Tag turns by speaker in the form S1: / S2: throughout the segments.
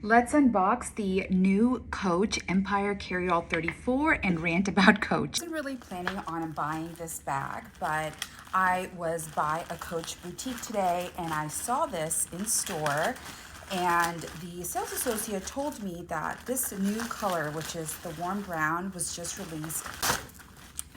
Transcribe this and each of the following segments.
S1: Let's unbox the new Coach Empire Carryall 34 and rant about Coach. I wasn't really planning on buying this bag, but I was by a Coach boutique today and I saw this in store, and the sales associate told me that this new color, which is the warm brown, was just released.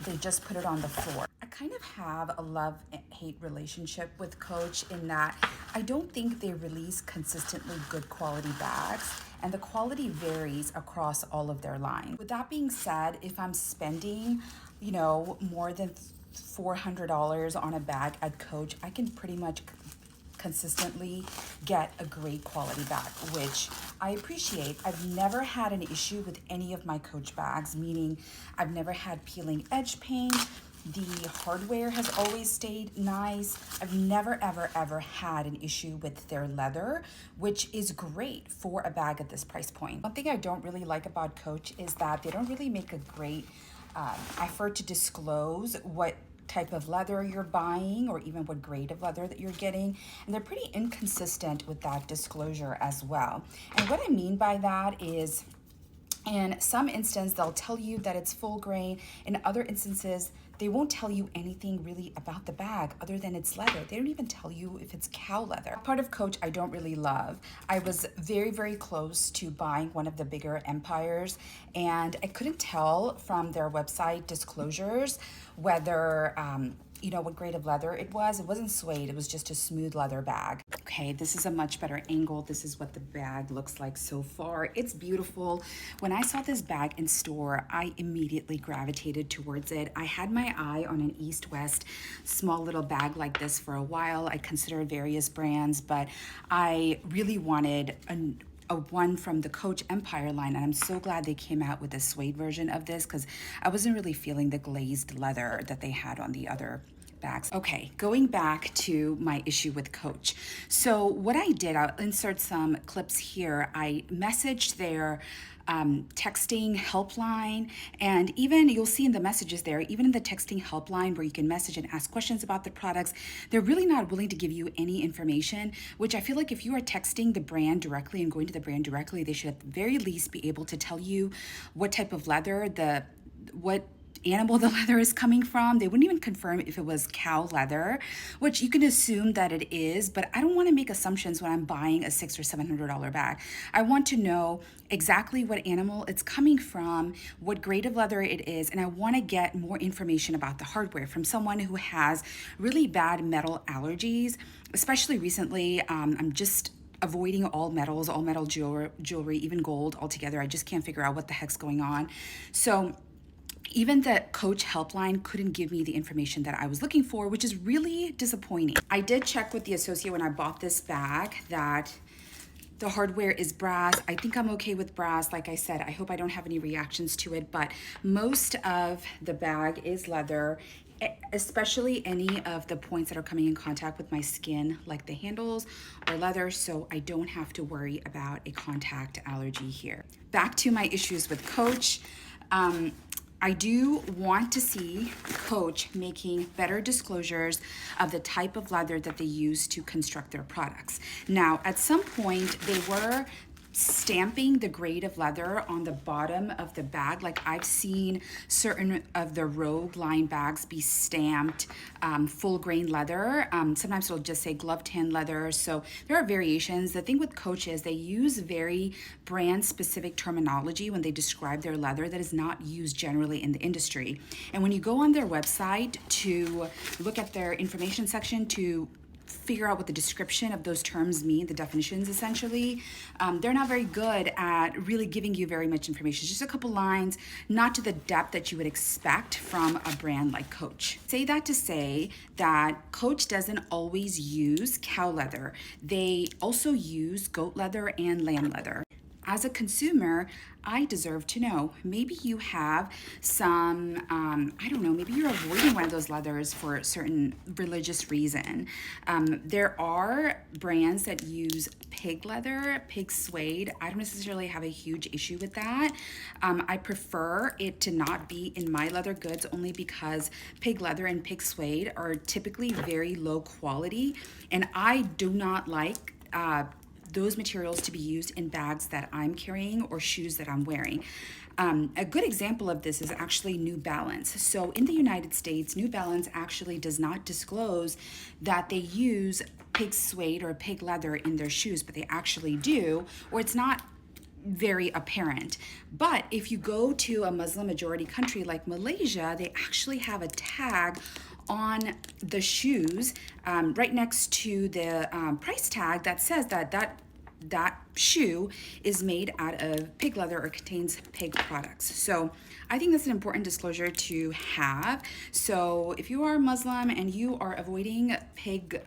S1: They just put it on the floor. I kind of have a love-hate relationship with Coach in that I don't think they release consistently good quality bags, and the quality varies across all of their line. With that being said, if I'm spending, more than $400 on a bag at Coach, I can pretty much consistently get a great quality bag, which I appreciate. I've never had an issue with any of my Coach bags, meaning I've never had peeling edge paint. The hardware has always stayed nice. I've never, ever had an issue with their leather, which is great for a bag at this price point. One thing I don't really like about Coach is that they don't really make a great effort to disclose what type of leather you're buying or even what grade of leather that you're getting, and they're pretty inconsistent with that disclosure as well. And what I mean by that is, in some instances they'll tell you that it's full grain. In other instances they won't tell you anything really about the bag other than it's leather. They don't even tell you if it's cow leather. Part of Coach I don't really love. I was very close to buying one of the bigger Empires, and I couldn't tell from their website disclosures whether what grade of leather it was. It wasn't suede, it was just a smooth leather bag. Okay, this is a much better angle. This is what the bag looks like so far. It's beautiful. When I saw this bag in store, I immediately gravitated towards it. I had my eye on an East-West small little bag like this for a while. I considered various brands, but I really wanted a one from the Coach Empire line, and I'm so glad they came out with a suede version of this because I wasn't really feeling the glazed leather that they had on the other bags. Okay, going back to my issue with Coach. So what I did, I'll insert some clips here. I messaged their texting helpline, and even you'll see in the messages there, even in the texting helpline where you can message and ask questions about the products, they're really not willing to give you any information, which I feel like if you are texting the brand directly and going to the brand directly, they should at the very least be able to tell you what type of leather, what animal the leather is coming from. They wouldn't even confirm if it was cow leather, which you can assume that it is, but I don't want to make assumptions when I'm buying a $600 or $700 bag. I want to know exactly what animal it's coming from, what grade of leather it is, and I want to get more information about the hardware from someone who has really bad metal allergies, especially recently. I'm just avoiding all metals, all metal jewelry, even gold altogether. I just can't figure out what the heck's going on. So even the Coach helpline couldn't give me the information that I was looking for, which is really disappointing. I did check with the associate when I bought this bag that the hardware is brass. I think I'm okay with brass. Like I said, I hope I don't have any reactions to it, but most of the bag is leather, especially any of the points that are coming in contact with my skin, like the handles, are leather, so I don't have to worry about a contact allergy here. Back to my issues with Coach. I do want to see Coach making better disclosures of the type of leather that they use to construct their products. Now, at some point, they were stamping the grade of leather on the bottom of the bag. Like I've seen certain of the Rogue line bags be stamped full grain leather. Sometimes it'll just say glove tan leather. So there are variations. The thing with Coach is they use very brand specific terminology when they describe their leather that is not used generally in the industry. And when you go on their website to look at their information section to figure out what the description of those terms mean, the definitions essentially, they're not very good at really giving you very much information. Just a couple lines, not to the depth that you would expect from a brand like Coach. Say that to say that Coach doesn't always use cow leather. They also use goat leather and lamb leather. As a consumer, I deserve to know. Maybe you have some, I don't know, maybe you're avoiding one of those leathers for a certain religious reason. There are brands that use pig leather, pig suede. I don't necessarily have a huge issue with that. I prefer it to not be in my leather goods only because pig leather and pig suede are typically very low quality, and I do not like those materials to be used in bags that I'm carrying or shoes that I'm wearing. A good example of this is actually New Balance. So in the United States, New Balance actually does not disclose that they use pig suede or pig leather in their shoes, but they actually do, or it's not very apparent. But if you go to a Muslim majority country like Malaysia, they actually have a tag on the shoes right next to the price tag that says that shoe is made out of pig leather or contains pig products. So I think that's an important disclosure to have. So if you are Muslim and you are avoiding pig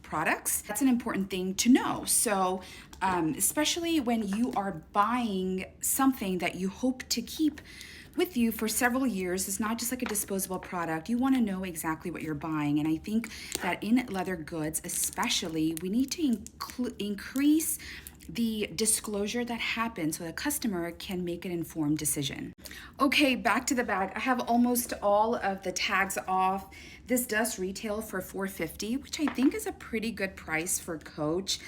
S1: products, that's an important thing to know. So especially when you are buying something that you hope to keep with you for several years. It's not just like a disposable product. You want to know exactly what you're buying. And I think that in leather goods especially, we need to increase the disclosure that happens so the customer can make an informed decision. Okay, back to the bag. I have almost all of the tags off. This does retail for $4.50, which I think is a pretty good price for Coach.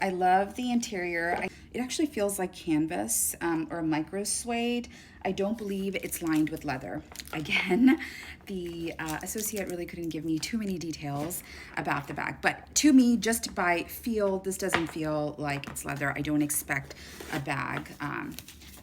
S1: I love the interior. It actually feels like canvas or micro suede. I don't believe it's lined with leather. Again, the associate really couldn't give me too many details about the bag, but to me, just by feel, this doesn't feel like it's leather. I don't expect a bag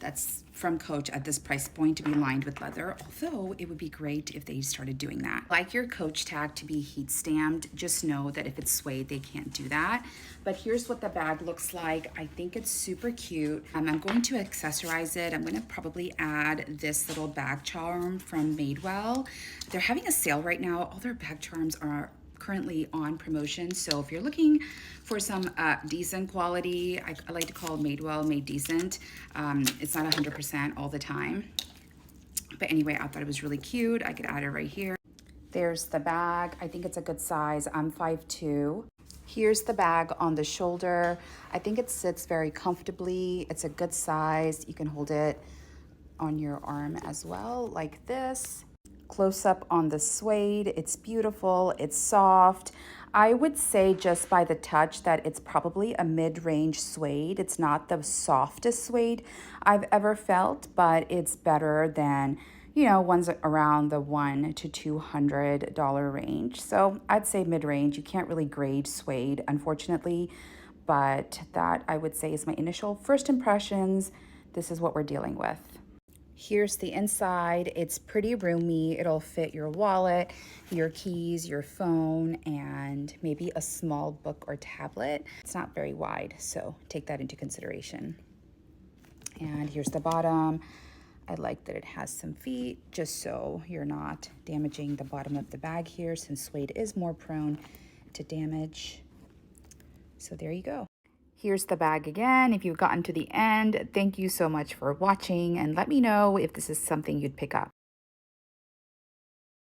S1: that's from Coach at this price point to be lined with leather, although it would be great if they started doing that. Like your Coach tag to be heat stamped, just know that if it's suede, they can't do that. But here's what the bag looks like. I think it's super cute. I'm going to accessorize it. I'm going to probably add this little bag charm from Madewell. They're having a sale right now. All their bag charms are currently on promotion. So if you're looking for some decent quality, I like to call Madewell made decent. It's not 100% all the time. But anyway, I thought it was really cute. I could add it right here. There's the bag. I think it's a good size. I'm 5'2". Here's the bag on the shoulder. I think it sits very comfortably. It's a good size. You can hold it on your arm as well, like this. Close up on the suede. It's beautiful. It's soft. I would say just by the touch that it's probably a mid-range suede. It's not the softest suede I've ever felt, but it's better than, you know, ones around the $100 to $200 range. So I'd say mid-range. You can't really grade suede, unfortunately, but that I would say is my initial first impressions. This is what we're dealing with. Here's the inside. It's pretty roomy. It'll fit your wallet, your keys, your phone, and maybe a small book or tablet. It's not very wide, so take that into consideration. And here's the bottom. I like that it has some feet, just so you're not damaging the bottom of the bag here, since suede is more prone to damage. So there you go. Here's the bag again. If you've gotten to the end, thank you so much for watching, and let me know if this is something you'd pick up.